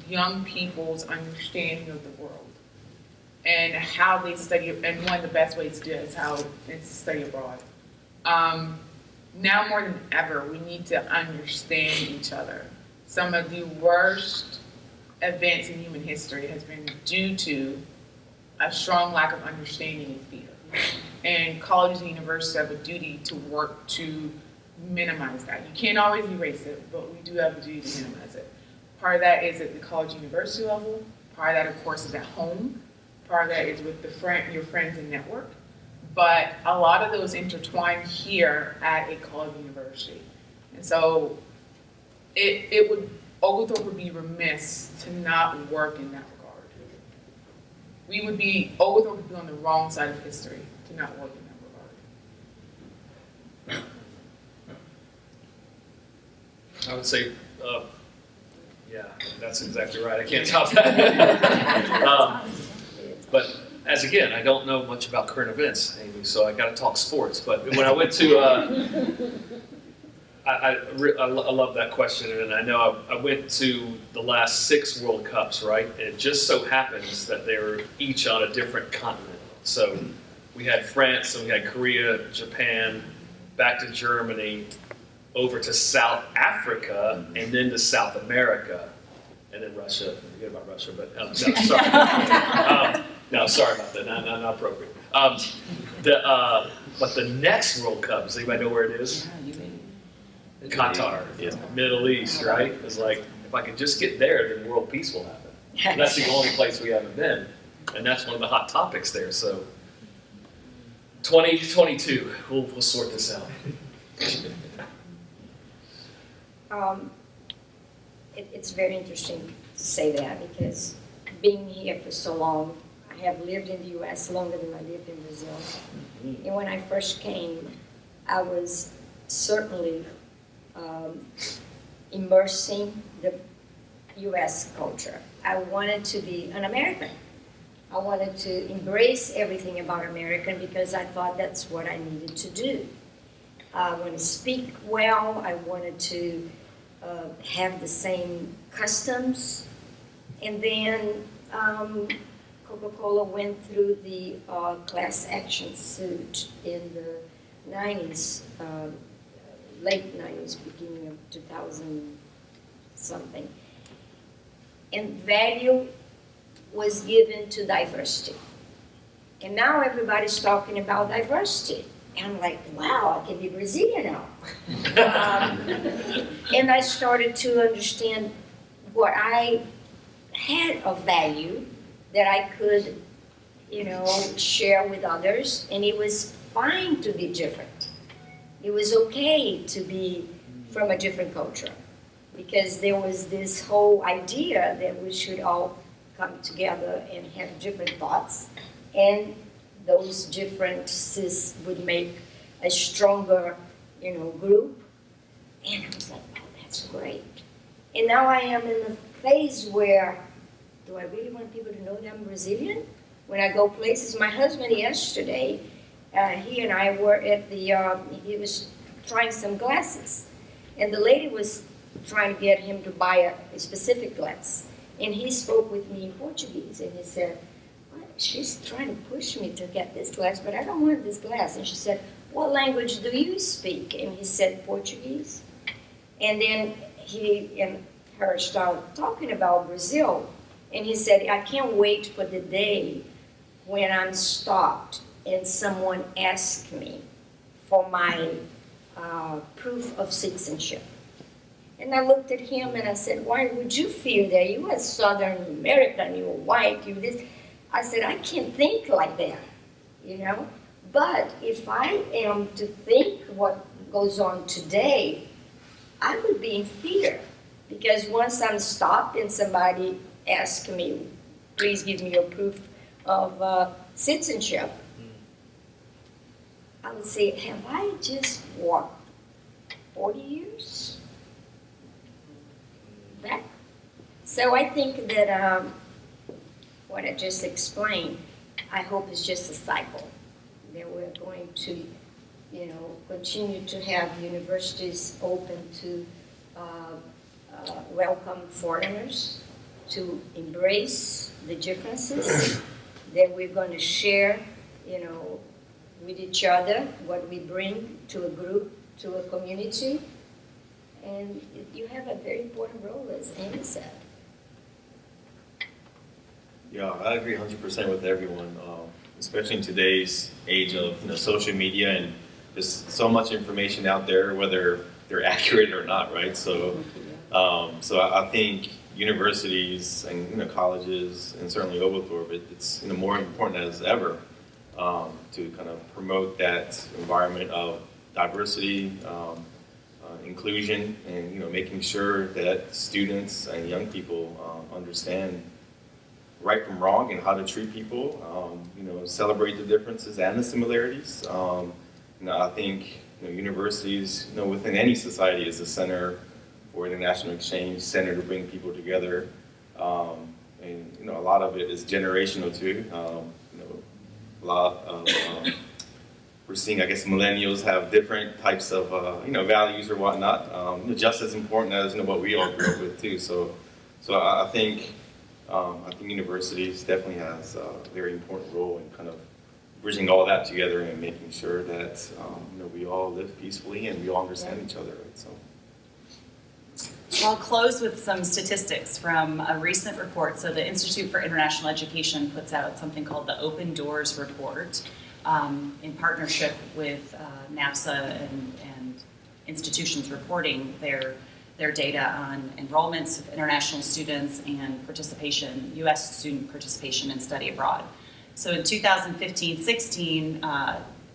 young people's understanding of the world and how they study, and one of the best ways to do it is how it's study abroad. Now more than ever, we need to understand each other. Some of the worst events in human history has been due to a strong lack of understanding and fear. And colleges and universities have a duty to work to minimize that. You can't always erase it, but we do have a duty to minimize it. Part of that is at the college university level. Part of that, of course, is at home. Part of that is with your friends and network. But a lot of those intertwine here at a college university. And so Oglethorpe would be remiss to not work in that regard. Oglethorpe would be on the wrong side of history to not work in that regard. I would say, yeah, that's exactly right. I can't top that. But as again, I don't know much about current events, Amy, so I got to talk sports. But when I went to, I love that question, and I know I went to the last 6 World Cups, right? And it just so happens that they were each on a different continent. So we had France, and we had Korea, Japan, back to Germany, over to South Africa, and then to South America, and then Russia. Forget about Russia, but no, sorry. No, sorry about that. Not appropriate. But the next World Cup, does anybody know where it is? Qatar, Middle East, right? It's like, if I could just get there, then world peace will happen. And that's the only place we haven't been, and that's one of the hot topics there. So, 2022, we'll sort this out. It's very interesting to say that, because being here for so long, I have lived in the U.S. longer than I lived in Brazil. And when I first came, I was certainly immersing the U.S. culture. I wanted to be an American. I wanted to embrace everything about American because I thought that's what I needed to do. I wanted to speak well. I wanted to have the same customs And then Coca-Cola went through the class action suit in the 90s, late 90s, beginning of 2000 something. And value was given to diversity. And now everybody's talking about diversity. And I'm like, wow, I can be Brazilian now. And I started to understand what I had of value that I could, share with others. And it was fine to be different. It was okay to be from a different culture, because there was this whole idea that we should all come together and have different thoughts, and those differences would make a stronger, group. And I was like, oh, that's great. And now I am in the phase where, do I really want people to know that I'm Brazilian? When I go places, my husband yesterday, he and I were at he was trying some glasses, and the lady was trying to get him to buy a specific glass. And he spoke with me in Portuguese, and he said, she's trying to push me to get this glass, but I don't want this glass. And she said, what language do you speak? And he said, Portuguese. And then he and her started talking about Brazil, and he said, I can't wait for the day when I'm stopped and someone asks me for my proof of citizenship. And I looked at him and I said, why would you feel that? You are Southern American, you're white, you this. I said, I can't think like that, But if I am to think what goes on today, I would be in fear. Because once I'm stopped and somebody asks me, please give me your proof of citizenship, I would say, have I just walked 40 years back? So I think that what I just explained, I hope is just a cycle. That we're going to, continue to have universities open to welcome foreigners, to embrace the differences, that we're going to share, with each other what we bring to a group, to a community. And you have a very important role, as Amy said. Yeah, I agree 100% with everyone, especially in today's age of social media, and there's so much information out there, whether they're accurate or not, right? So, I think universities and colleges, and certainly Oglethorpe, it's more important as ever to kind of promote that environment of diversity, inclusion, and making sure that students and young people understand right from wrong and how to treat people, celebrate the differences and the similarities. I think universities, within any society, is a center for international exchange, center to bring people together, and a lot of it is generational too. A lot of we're seeing, I guess, millennials have different types of values or whatnot, just as important as what we all grew up with too. So I think universities definitely has a very important role in kind of bridging all that together and making sure that we all live peacefully and we all understand each other. Right? So I'll close with some statistics from a recent report. So the Institute for International Education puts out something called the Open Doors Report in partnership with NAFSA and institutions reporting their data on enrollments of international students and participation, U.S. student participation in study abroad. So in 2015-16,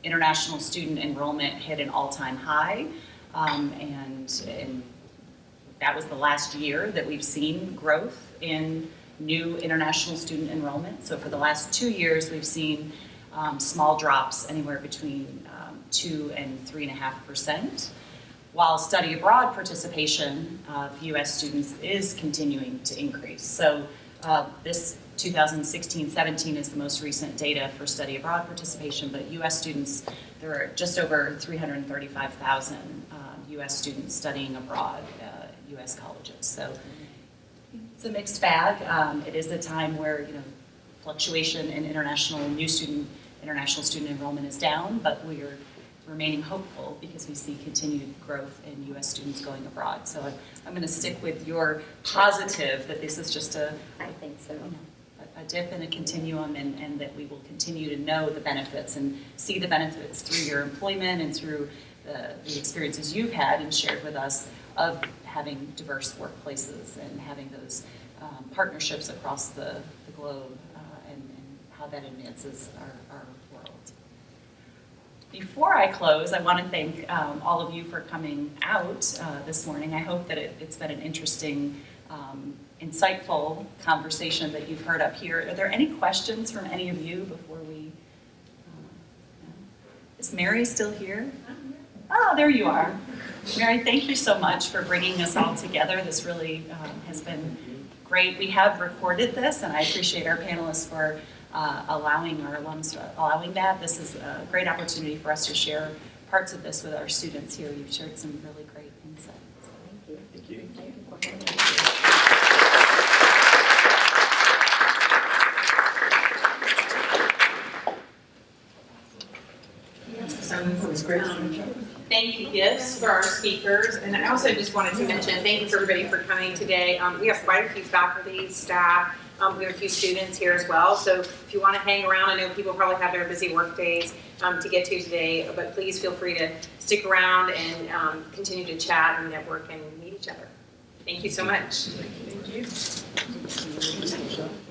international student enrollment hit an all-time high, and that was the last year that we've seen growth in new international student enrollment. So for the last 2 years, we've seen small drops anywhere between 2 and 3.5%, while study abroad participation of U.S. students is continuing to increase. So this 2016-17 is the most recent data for study abroad participation, but U.S. students, there are just over 335,000 U.S. students studying abroad, U.S. colleges. So It's a mixed bag. It is a time where, fluctuation in international student enrollment is down, but we are remaining hopeful because we see continued growth in U.S. students going abroad. So I'm going to stick with your positive that this is just a dip in a continuum, and that we will continue to know the benefits and see the benefits through your employment and through the experiences you've had and shared with us of having diverse workplaces and having those partnerships across the globe, and how that advances our world. Before I close, I want to thank all of you for coming out this morning. I hope that it's been an interesting, insightful conversation that you've heard up here. Are there any questions from any of you before we? Is Mary still here? Oh, there you are. Mary, thank you so much for bringing us all together. This really has been great. We have recorded this, and I appreciate our panelists for allowing our alums allowing that. This is a great opportunity for us to share parts of this with our students here. You've shared some really great insights. Thank you. Thank you. Thank you, gifts for our speakers, and I also just wanted to mention, thank you for everybody for coming today. We have quite a few faculty, staff, we have a few students here as well, so if you want to hang around, I know people probably have their busy work days to get to today, but please feel free to stick around and continue to chat and network and meet each other. Thank you so much. Thank you.